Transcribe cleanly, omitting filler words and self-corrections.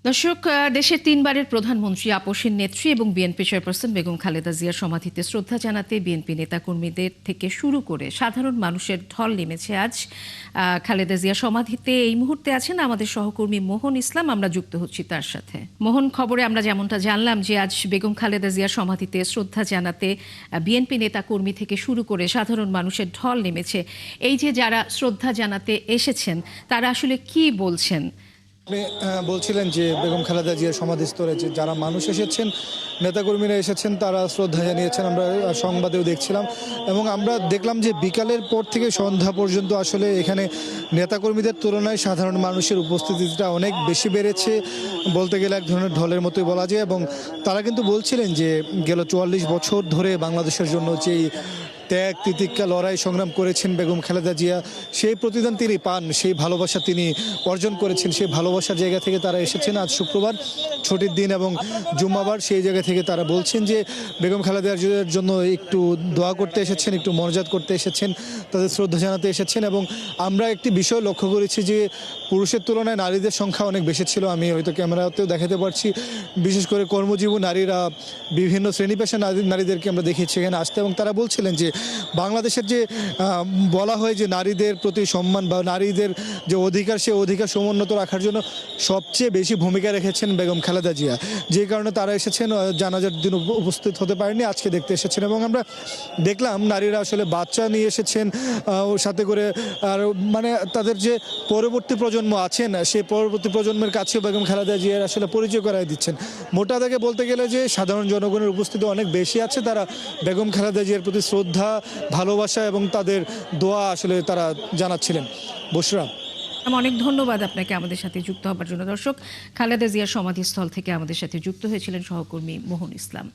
দর্শক, দেশের তিনবারের প্রধানমন্ত্রী, আপসের নেত্রী এবং বিএনপি চেয়ারপারসন বেগম খালেদা জিয়ার সমাধিতে শ্রদ্ধা জানাতে বিএনপি নেতাকর্মীদের থেকে শুরু করে সাধারণ মানুষের ঢল নেমেছে আজ খালেদা জিয়া সমাধিতে। এই মুহূর্তে আছেন আমাদের সহকর্মী মোহন ইসলাম, আমরা যুক্ত হচ্ছি তার সাথে। মোহন, খবরে আমরা যেমনটা জানলাম যে আজ বেগম খালেদা জিয়ার সমাধিতে শ্রদ্ধা জানাতে বিএনপি নেতাকর্মী থেকে শুরু করে সাধারণ মানুষের ঢল নেমেছে। এই যে যারা শ্রদ্ধা জানাতে এসেছেন তারা আসলে কি বলছেন? আপনি বলছিলেন যে বেগম খালেদা জিয়ার সমাধিস্থলে যে যারা মানুষ এসেছেন, নেতাকর্মীরা এসেছেন, তারা শ্রদ্ধা জানিয়েছেন। আমরা সংবাদেও দেখছিলাম এবং আমরা দেখলাম যে বিকালের পর থেকে সন্ধ্যা পর্যন্ত আসলে এখানে নেতাকর্মীদের তুলনায় সাধারণ মানুষের উপস্থিতিটা অনেক বেশি বেড়েছে, বলতে গেলে এক ধরনের ঢলের মতোই বলা যায়। এবং তারা কিন্তু বলছিলেন যে গেল ৪৪ বছর ধরে বাংলাদেশের জন্য যেই ত্যাগ, তিতিক্ষা, লড়াই, সংগ্রাম করেছেন বেগম খালেদা জিয়া, সেই প্রতিদান তিনি পান, সেই ভালোবাসা তিনি অর্জন করেছেন। সেই ভালোবাসার জায়গা থেকে তারা এসেছেন। আজ শুক্রবার, ছুটির দিন এবং জুম্মাবার, সেই জায়গা থেকে তারা বলছেন যে বেগম খালেদা জিয়ার জন্য একটু দোয়া করতে এসেছেন, একটু মর্যাদা করতে এসেছেন, তাদের শ্রদ্ধা জানাতে এসেছেন। এবং আমরা একটি বিষয় লক্ষ্য করেছি যে পুরুষের তুলনায় নারীদের সংখ্যা অনেক বেশি ছিল। আমি হয়তো ক্যামেরাতেও দেখাতে পারছি, বিশেষ করে কর্মজীবী নারীরা, বিভিন্ন শ্রেণী পেশা নারীদেরকে আমরা দেখেছি এখানে আসতে। এবং তারা বলছিলেন যে বাংলাদেশের যে বলা হয় যে নারীদের প্রতি সম্মান বা নারীদের যে অধিকার, সে অধিকার সমুন্নত রাখার জন্য সবচেয়ে বেশি ভূমিকা রেখেছেন বেগম খালেদা জিয়া। যে কারণে তারা এসেছেন, জানাজার দিন উপস্থিত হতে পারেননি, আজকে দেখতে এসেছেন। এবং আমরা দেখলাম নারীরা আসলে বাচ্চা নিয়ে এসেছেন সাথে করে। আর মানে তাদের যে পরবর্তী প্রজন্ম আছেন, সেই পরবর্তী প্রজন্মের কাছেও বেগম খালেদা জিয়ার আসলে পরিচয় করাই দিচ্ছেন। মোটা দাগে বলতে গেলে যে সাধারণ জনগণের উপস্থিতি অনেক বেশি আছে। তারা বেগম খালেদা জিয়ার প্রতি শ্রদ্ধা, ভালোবাসা এবং তাদের দোয়া আসলে তারা জানাচ্ছিলেন। বসরা, অনেক ধন্যবাদ আপনাকে আমাদের সাথে যুক্ত হবার জন্য। দর্শক, খালেদা জিয়ার সমাধিস্থল থেকে আমাদের সাথে যুক্ত হয়েছিলেন সহকর্মী মোহন ইসলাম।